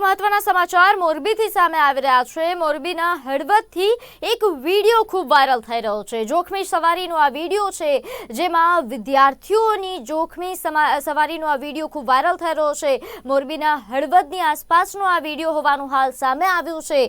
મહત્વના સમાચાર મોરબીથી સામે આવી રહ્યા છે। મોરબીના હળવદથી એક વિડીયો ખૂબ વાયરલ થઈ રહ્યો છે। જોખમી સવારીનો આ વિડીયો છે, જેમાં વિદ્યાર્થીઓની જોખમી સવારીનો આ વિડીયો ખૂબ વાયરલ થઈ રહ્યો છે। મોરબીના હળવદની આસપાસનો આ વિડીયો હોવાનું હાલ સામે આવ્યું છે,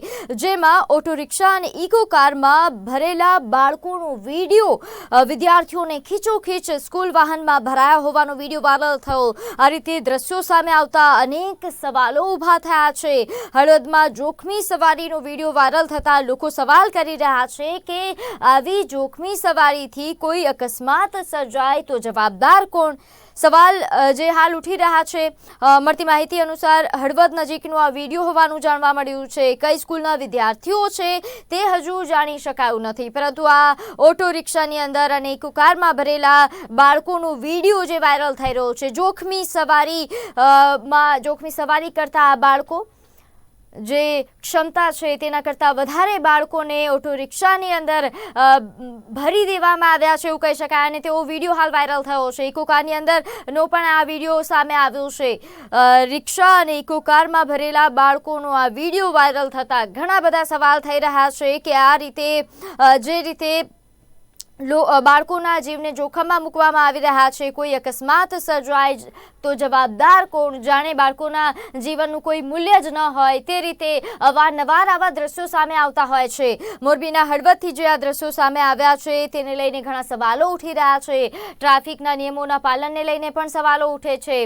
જેમાં ઓટો રિક્ષા અને ઇકો કારમાં ભરેલા બાળકોનો વિડીયો વિદ્યાર્થીઓને ખીચોખીચ સ્કૂલ વાહનમાં ભરાયા હોવાનો વિડીયો વાયરલ થયો। આ રીતે દ્રશ્યો સામે આવતા અનેક સવાલો ઉભા થયા છે। હળવદમાં જોખમી સવારીનો વિડીયો વાયરલ થતા લોકો સવાલ કરી રહ્યા છે કે આવી જોખમી સવારીથી કોઈ અકસ્માત સર્જાય તો જવાબદાર કોણ? સવાલ જે હાલ ઉઠી રહ્યા છે। મળતી માહિતી અનુસાર હળવદ નજીકનો આ વિડીયો હોવાનું જાણવા મળ્યું છે। કઈ સ્કૂલના વિદ્યાર્થીઓ છે તે હજુ જાણી શકાયું નથી, પરંતુ આ ઓટો રિક્ષાની અંદર અને ઇકો કારમાં ભરેલા બાળકોનો વિડીયો જે વાયરલ થઈ રહ્યો છે, જોખમી સવારી કરતા આ બાળકો જે ક્ષમતા છે તેના કરતાં વધારે બાળકોને ઓટો રિક્ષાની અંદર ભરી દેવામાં આવ્યા છે એવું કહી શકાય, અને તેવો વિડીયો હાલ વાયરલ થયો છે। ઇકો કારની અંદરનો પણ આ વિડીયો સામે આવ્યો છે। રિક્ષા અને ઇકો કારમાં ભરેલા બાળકોનો આ વિડીયો વાયરલ થતાં ઘણા બધા સવાલ થઈ રહ્યા છે કે આ રીતે જે રીતે બાળકોના જીવને જોખમમાં મૂકવામાં આવી રહ્યા છે, કોઈ અકસ્માત સર્જાય તો જવાબદાર કોણ? જાણે બાળકોના જીવનનું કોઈ મૂલ્ય જ ન હોય તે રીતે અવારનવાર આવા દ્રશ્યો સામે આવતા હોય છે। મોરબીના હળવદથી જે આ દ્રશ્યો સામે આવ્યા છે તેને લઈને ઘણા સવાલો ઉઠી રહ્યા છે। ટ્રાફિકના નિયમોના પાલનને લઈને પણ સવાલો ઉઠે છે,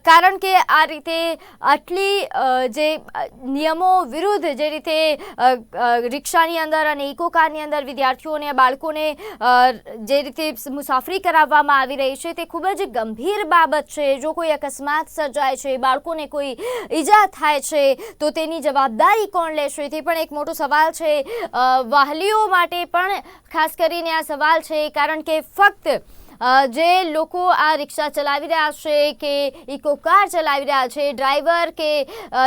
કારણ કે આ રીતે આટલી જે નિયમો વિરુદ્ધ જે રીતે રિક્ષાની અંદર અને ઇકો કારની અંદર વિદ્યાર્થીઓને બાળકોને જે રીતે મુસાફરી કરાવવામાં આવી રહી છે તે ખૂબ જ ગંભીર બાબત છે। જો કોઈ અકસ્માત સર્જાય છે, બાળકોને કોઈ ઈજા થાય છે તો તેની જવાબદારી કોણ લેશે? તે પણ એક મોટો સવાલ છે। વાલીઓ માટે પણ ખાસ કરીને આ સવાલ છે, કારણ કે ફક્ત જે લોકો આ રિક્ષા ચલાવી રહ્યા છે કે ઇકો કાર ચલાવી રહ્યા છે, ડ્રાઈવર કે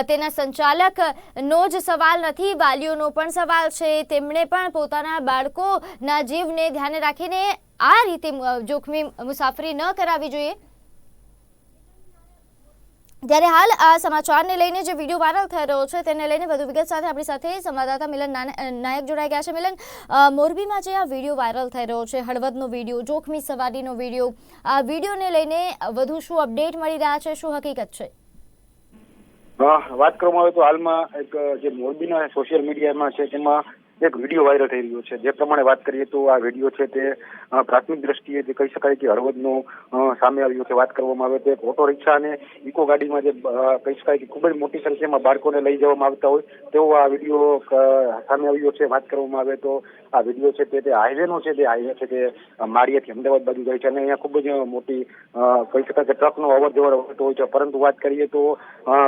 તેના સંચાલકનો જ સવાલ નથી, વાલીઓનો પણ સવાલ છે। તેમણે પણ પોતાના બાળકોના જીવને ધ્યાને રાખીને આ રીતે જોખમી મુસાફરી ન કરાવવી જોઈએ। ત્યારે હાલ આ સમાચારને લઈને જે વિડીયો વાયરલ થઈ રહ્યો છે તેને લઈને વધુ વિગત સાથે આપણી સાથે સંવાદદાતા મિલન નાયક જોડાઈ ગયા છે। મિલન, મોરબીમાં જે આ વિડીયો વાયરલ થઈ રહ્યો છે, હળવદનો વિડીયો, જોખમી સવારીનો વિડીયો, આ વિડીયોને લઈને વધુ શું અપડેટ મળી રહ્યા છે, શું હકીકત છે? વાત કરવામાં આવે તો હાલમાં એક જે મોરબીના સોશિયલ મીડિયામાં છે તેમાં એક વિડીયો વાયરલ થઈ રહ્યો છે। જે પ્રમાણે વાત કરીએ તો આ વિડીયો છે તે પ્રાથમિક દ્રષ્ટિએ જે કહી શકાય કે હળવદનો સામે આવ્યો છે। વાત કરવામાં આવે તો એક ઓટો રિક્ષા અને ઇકો ગાડીમાં જે કહી શકાય કે ખૂબ જ મોટી સંખ્યામાં બાળકોને લઈ જવામાં આવતા હોય તેવો આ વિડીયો સામે આવ્યો છે। વાત કરવામાં આવે તો આ વિડીયો છે તે હાઈવેનો છે, તે હાઈવે છે તે માળિયાથી અમદાવાદ બાજુ જાય છે અને અહીંયા ખૂબ જ મોટી કહી શકાય કે ટ્રકનો અવર જવર હોતો હોય છે। પરંતુ વાત કરીએ તો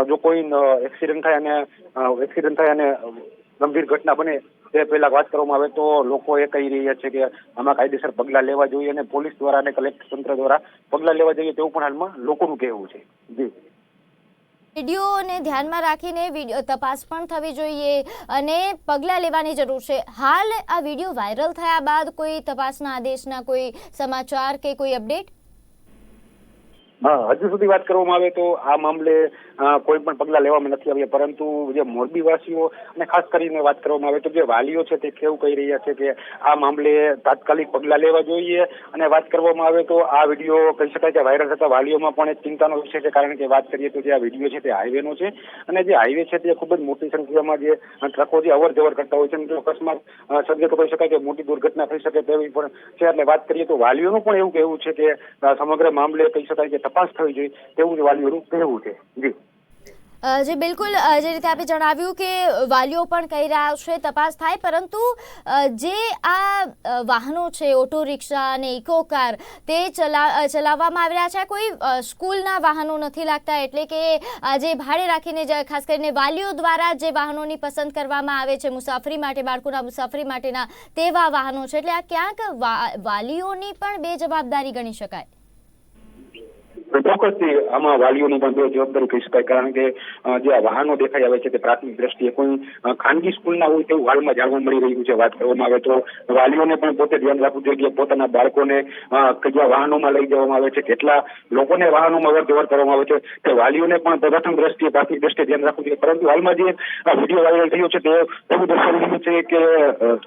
જો કોઈ એક્સિડન્ટ થાય અને ગંભીર ઘટના બને તે પહેલા વાત કરવામાં આવે તો લોકો એ કહી રહ્યા છે કે આમાં કાયદેસર પગલાં લેવા જોઈએ અને પોલીસ દ્વારા અને કલેક્ટર તંત્ર દ્વારા પગલાં લેવા જોઈએ તેવું પણ હાલમાં લોકોનું કહેવું છે। જી, વિડીયોને ધ્યાનમાં રાખીને તપાસ પણ થવી જોઈએ અને પગલાં લેવાની જરૂર છે। હાલ આ વિડીયો વાયરલ થયા બાદ કોઈ તપાસના આદેશના કોઈ સમાચાર કે કોઈ અપડેટ? હજુ સુધી વાત કરવામાં આવે તો આ મામલે કોઈ પણ પગલાં લેવામાં નથી આવ્યા, પરંતુ જે મોરબી વાસીઓ અને ખાસ કરીને વાત કરવામાં આવે તો જે વાલીઓ છે તે કેવું કહી રહ્યા છે કે આ મામલે તાત્કાલિક પગલાં લેવા જોઈએ। અને વાત કરવામાં આવે તો આ વિડીયો કહી શકાય કે વાયરલ થતા વાલીઓમાં પણ એક ચિંતાનો વિષય છે, કારણ કે વાત કરીએ તો જે આ વિડીયો છે તે હાઈવેનો છે અને જે હાઈવે છે તે ખૂબ જ મોટી સંખ્યામાં જે ટ્રકો જે અવર જવર કરતા હોય છે, જો અકસ્માત સર્જે તો કહી શકાય કે મોટી દુર્ઘટના થઈ શકે તેવી પણ છે। એટલે વાત કરીએ તો વાલીઓનું પણ એવું કહેવું છે કે સમગ્ર મામલે કહી શકાય કે તપાસ થવી જોઈએ તેવું જ વાલીઓનું કહેવું છે। જી, જે બિલકુલ જે રીતે આપે જણાવ્યું કે વાલીઓ પણ કહી રહ્યા છે તપાસ થાય, પરંતુ જે આ વાહનો છે ઓટો રિક્ષા અને ઇકો કાર તે ચલાવવામાં આવી રહ્યા છે, કોઈ સ્કૂલના વાહનો નથી લાગતા, એટલે કે જે ભાડે રાખીને ખાસ કરીને વાલીઓ દ્વારા જે વાહનોની પસંદ કરવામાં આવે છે મુસાફરી માટે, બાળકોના મુસાફરી માટેના તેવા વાહનો છે, એટલે આ ક્યાંક વાલીઓની પણ બેજવાબદારી ગણી શકાય। ચોક્કસથી આમાં વાલીઓની પણ બે જવાબદારી કહી શકાય, કારણ કે જે આ વાહનો દેખાઈ આવે છે તે પ્રાથમિક દ્રષ્ટિએ કોઈ ખાનગી સ્કૂલના હોય તેવું હાલમાં જાણવા મળી રહ્યું છે. વાત કરવામાં આવે તો વાલીઓને પણ પોતે ધ્યાન રાખવું જોઈએ કે પોતાના બાળકોને કયા વાહનોમાં લઈ જવામાં આવે છે, કેટલા લોકોને વાહનોમાં અવરજવર કરવામાં આવે છે, તે વાલીઓને પણ પ્રથમ દ્રષ્ટિએ પ્રાથમિક દ્રષ્ટિએ ધ્યાન રાખવું જોઈએ. પરંતુ હાલમાં જે વિડીયો વાયરલ થયો છે તે એવું દર્શાવી રહ્યું છે કે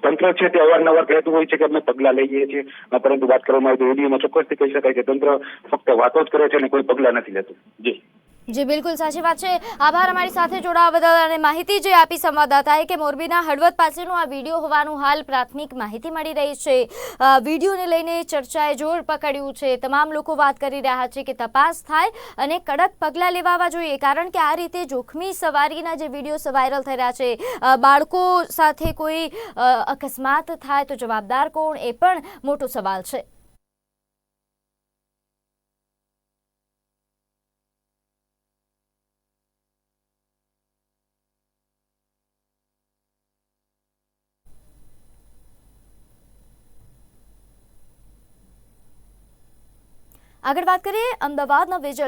તંત્ર છે તે અવારનવાર કહેતું હોય છે કે અમે પગલાં લઈએ છીએ, પરંતુ વાત કરવામાં આવે તો વિડીયોમાં ચોક્કસથી કહી શકાય કે તંત્ર ફક્ત વાતો જ કરે છે અને કોઈ પગલાં નથી લેતું. જી બિલકુલ સાચી વાત છે. આભાર અમારી સાથે જોડાવા બદલ. અને માહિતી જે આપી સંવાદદાતાએ કે મોરબીના હળવદ પાસેનો આ વિડીયો હોવાનું હાલ પ્રાથમિક માહિતી મળી રહી છે. વિડીયોને લઈને ચર્ચાએ જોર પકડ્યું છે. તમામ લોકો વાત કરી રહ્યા છે કે તપાસ થાય અને કડક પગલાં લેવાવા જોઈએ, કારણ કે આ રીતે જોખમી સવારીના જે વિડીયો વાયરલ થઈ રહ્યા છે, બાળકો સાથે કોઈ અકસ્માત થાય તો જવાબદાર કોણ, એ પણ મોટો સવાલ છે. આગળ વાત કરીએ અમદાવાદના વિજય